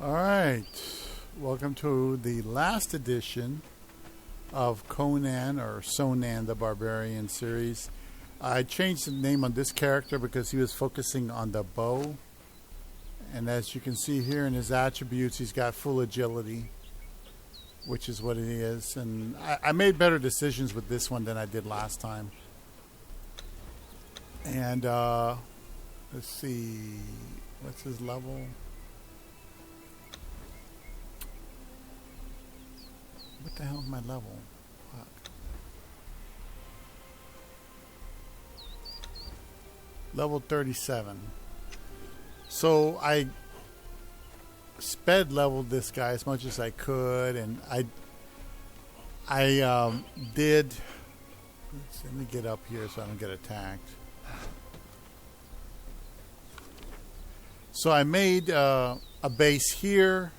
All right. Welcome to the last edition of Conan or Psonan, the Barbarian series. I changed the name on this character because he was focusing on the bow. And as you can see here in his attributes, he's got full agility, which is what it is. And I made better decisions with this one than I did last time. And let's see, what's his level? What the hell is my level? Fuck. Level 37. So I sped leveled this guy as much as I could, and I did. Let me get up here so I don't get attacked. So I made a base here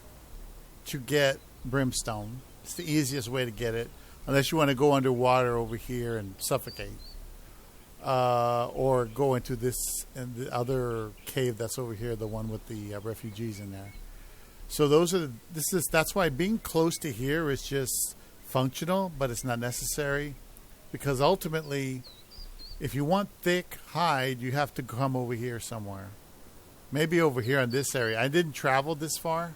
to get brimstone. It's the easiest way to get it, unless you want to go underwater over here and suffocate, or go into this and the other cave that's over here, the one with the refugees in there. So those are that's why being close to here is just functional, but it's not necessary, because ultimately, if you want thick hide, you have to come over here somewhere. Maybe over here in this area. I didn't travel this far.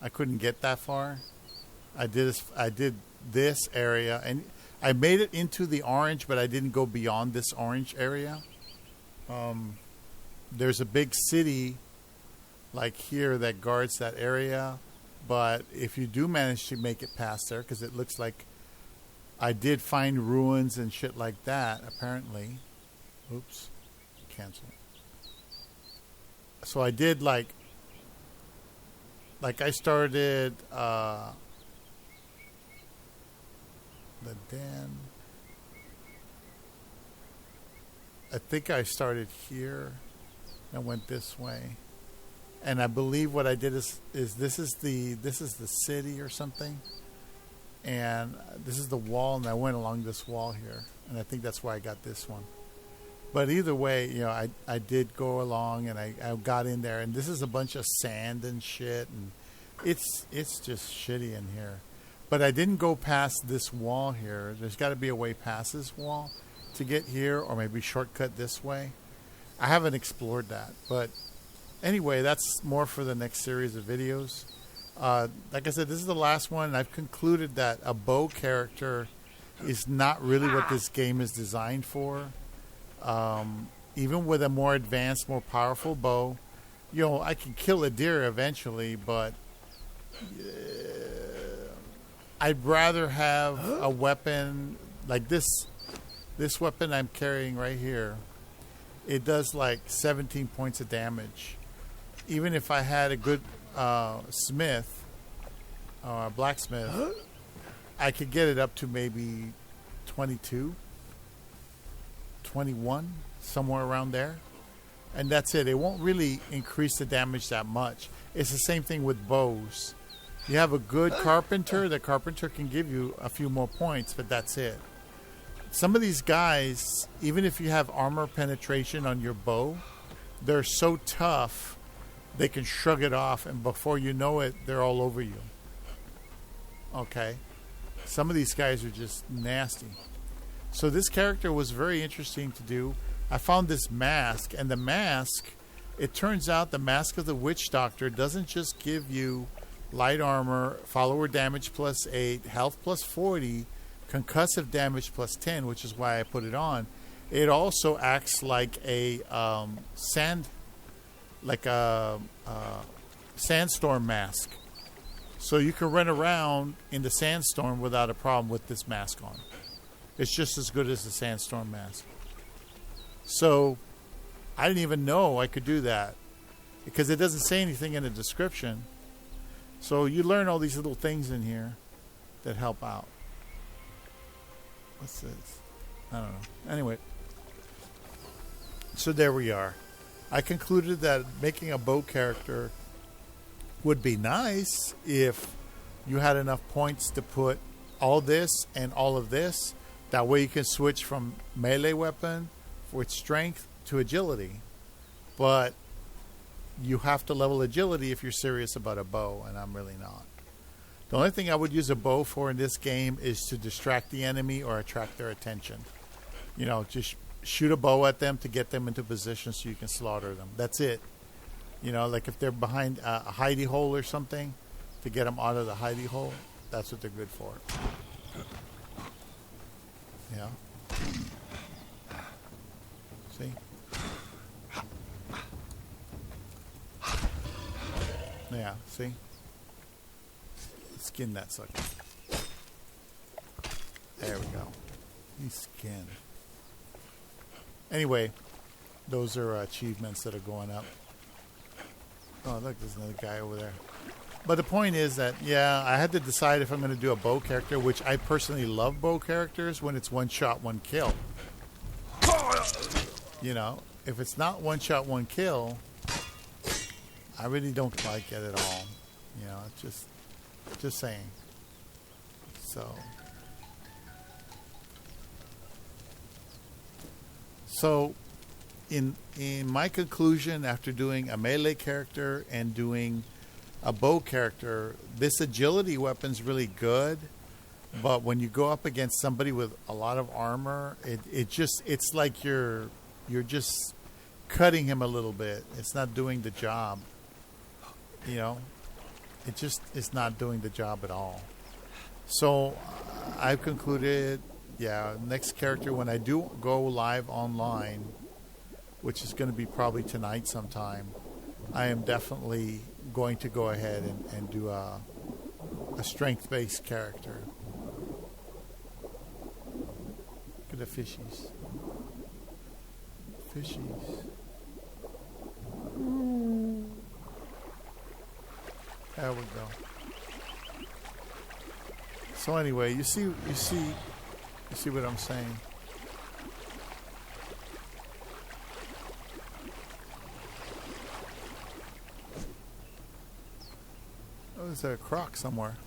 I couldn't get that far. I did this area, and I made it into the orange, but I didn't go beyond this orange area. There's a big city like here that guards that area, but if you do manage to make it past there, because it looks like I did find ruins and shit like that, apparently. Oops, cancel. So I did like I started the den. I think I started here and went this way, and I believe what I did is this is the city or something, and this is the wall, and I went along this wall here, and I think that's why I got this one. But either way, you know, I did go along, and I got in there, and this is a bunch of sand and shit, and it's just shitty in here. But I didn't go past this wall here. There's got to be a way past this wall to get here, or maybe shortcut this way. I haven't explored that. But anyway, that's more for the next series of videos. Like I said, this is the last one. I've concluded that a bow character is not really what this game is designed for. Even with a more advanced, more powerful bow, you know, I can kill a deer eventually, but I'd rather have a weapon like this. This weapon I'm carrying right here, it does like 17 points of damage. Even if I had a good smith, blacksmith, I could get it up to maybe 22, 21, somewhere around there. And that's it. It won't really increase the damage that much. It's the same thing with bows. You have a good carpenter, the carpenter can give you a few more points, but that's it. Some of these guys, even if you have armor penetration on your bow, they're so tough, they can shrug it off, and before you know it, they're all over you. Okay? Some of these guys are just nasty. So this character was very interesting to do. I found this mask, and the mask, it turns out the Mask of the Witch Doctor doesn't just give you light armor, follower damage plus 8, health plus 40, concussive damage plus 10, which is why I put it on. It also acts like a sandstorm mask. So you can run around in the sandstorm without a problem with this mask on. It's just as good as the sandstorm mask. So I didn't even know I could do that, because it doesn't say anything in the description. So you learn all these little things in here that help out. What's this? I don't know. Anyway, so there we are. I concluded that making a bow character would be nice if you had enough points to put all this and all of this. That way you can switch from melee weapon with strength to agility. But you have to level agility if you're serious about a bow, and I'm really not. The only thing I would use a bow for in this game is to distract the enemy or attract their attention. Just shoot a bow at them to get them into position so you can slaughter them. That's it. Like if they're behind a hidey hole or something, to get them out of the hidey hole, that's what they're good for. Yeah. See? Yeah, see? Skin that sucker. There we go. He's skinned. Anyway, those are achievements that are going up. Oh, look, there's another guy over there. But the point is that, yeah, I had to decide if I'm going to do a bow character, which I personally love bow characters when it's one shot, one kill. If it's not one shot, one kill, I really don't like it at all. Just saying. So in my conclusion, after doing a melee character and doing a bow character, this agility weapon's really good, but when you go up against somebody with a lot of armor, it's like you're just cutting him a little bit. It's not doing the job. It's not doing the job at all. So I've concluded, next character, when I do go live online, which is going to be probably tonight sometime, I am definitely going to go ahead and do a strength-based character. Look at the fishies. There we go. So anyway, you see what I'm saying? Oh, there's a croc somewhere.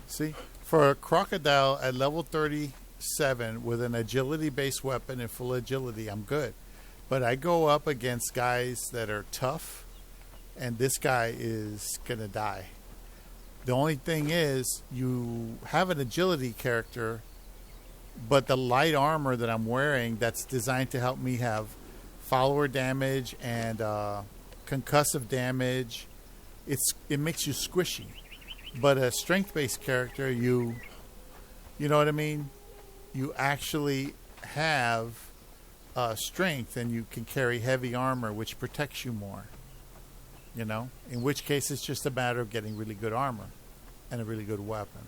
See, for a crocodile at level 37 with an agility-based weapon and full agility, I'm good. But I go up against guys that are tough, and this guy is going to die. The only thing is, you have an agility character, but the light armor that I'm wearing that's designed to help me have follower damage and concussive damage, it makes you squishy. But a strength-based character, you know what I mean? You actually have strength, and you can carry heavy armor, which protects you more. In which case it's just a matter of getting really good armor and a really good weapon.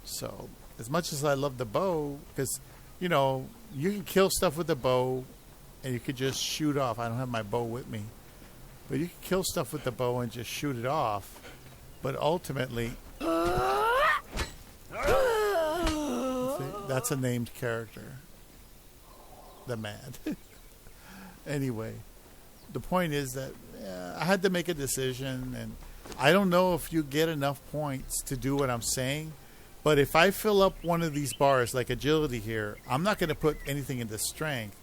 So, as much as I love the bow, because, you can kill stuff with the bow, and you could just shoot off. I don't have my bow with me. But you can kill stuff with the bow and just shoot it off. But ultimately, that's a named character. The Mad. Anyway, the point is that I had to make a decision, and I don't know if you get enough points to do what I'm saying, but if I fill up one of these bars like agility here, I'm not going to put anything into strength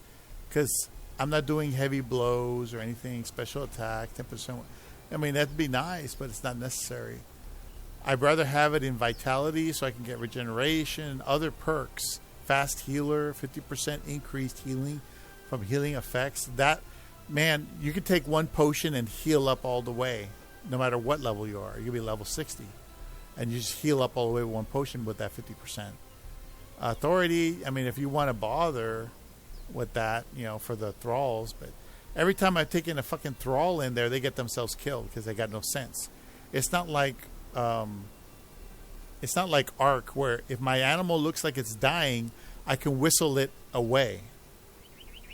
because I'm not doing heavy blows or anything, special attack, 10%. I mean, that'd be nice, but it's not necessary. I'd rather have it in vitality so I can get regeneration, other perks. Fast healer, 50% increased healing from healing effects. That, man, you can take one potion and heal up all the way, no matter what level you are. You could be level 60, and you just heal up all the way with one potion with that 50%. Authority, I mean, if you want to bother with that, for the thralls, but every time I've taken a fucking thrall in there, they get themselves killed because they got no sense. It's not like Ark, where if my animal looks like it's dying, I can whistle it away.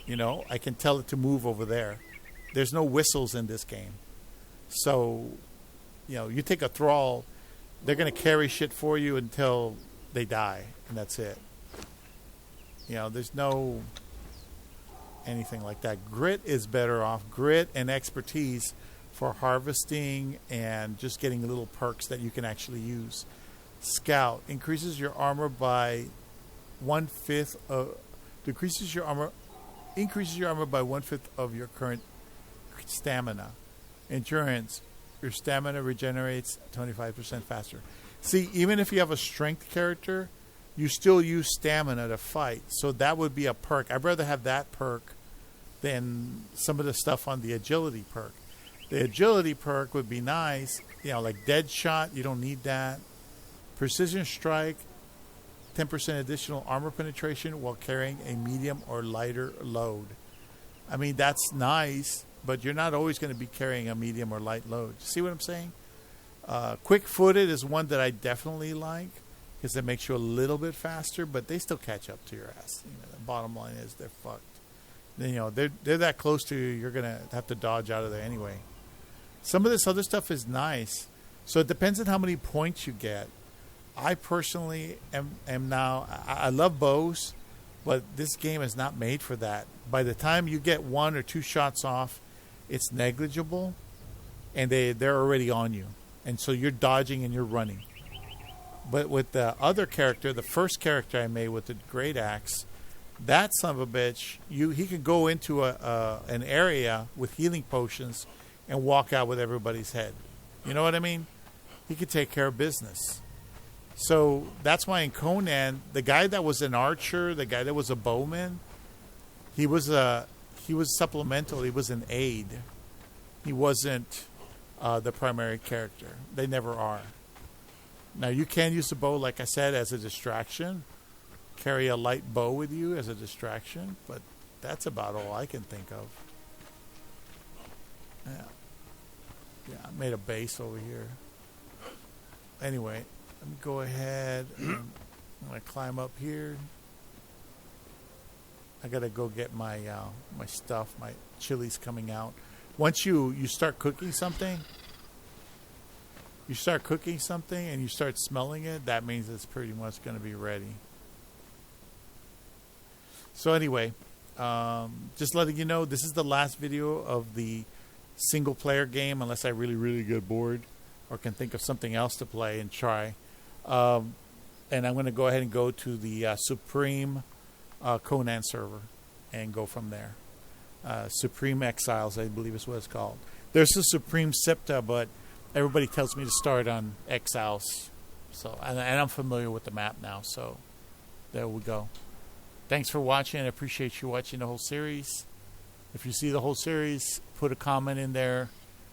I can tell it to move over there. There's no whistles in this game. So, you take a thrall, they're going to carry shit for you until they die, and that's it. There's no anything like that. Grit is better off. Grit and expertise for harvesting and just getting little perks that you can actually use. Scout increases your armor by 1/5 of increases your armor by 1/5 of your current stamina. Endurance, your stamina regenerates 25% faster. See, even if you have a strength character, you still use stamina to fight. So that would be a perk. I'd rather have that perk than some of the stuff on the agility perk. The agility perk would be nice, like dead shot. You don't need that. Precision strike, 10% additional armor penetration while carrying a medium or lighter load. I mean, that's nice, but you're not always going to be carrying a medium or light load. See what I'm saying? Quick-footed is one that I definitely like because it makes you a little bit faster, but they still catch up to your ass. The bottom line is they're fucked. They're that close to you, you're going to have to dodge out of there anyway. Some of this other stuff is nice. So it depends on how many points you get. I personally am now, I love bows, but this game is not made for that. By the time you get 1 or 2 shots off, it's negligible, and they're already on you. And so you're dodging and you're running. But with the other character, the first character I made with the great axe, that son of a bitch, he could go into an area with healing potions and walk out with everybody's head. You know what I mean? He could take care of business. So that's why in Conan, the guy that was an archer, the guy that was a bowman, he was supplemental. He was an aide. He wasn't the primary character. They never are. Now you can use the bow, like I said, as a distraction. Carry a light bow with you as a distraction, but that's about all I can think of. Yeah, I made a base over here. Anyway, let me go ahead and I'm going to climb up here. I got to go get my my stuff. My chili's coming out. Once you start cooking something, and you start smelling it, that means it's pretty much going to be ready. So anyway, just letting you know, this is the last video of the single-player game, unless I really, really get bored or can think of something else to play and try. And I'm going to go ahead and go to the Supreme Conan server and go from there. Supreme Exiles, I believe is what it's called. There's a Supreme Septa, but everybody tells me to start on Exiles. So, and I'm familiar with the map now, so there we go. Thanks for watching. I appreciate you watching the whole series. If you see the whole series, put a comment in there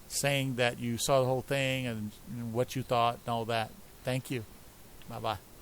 saying that you saw the whole thing and what you thought and all that. Thank you. Bye-bye.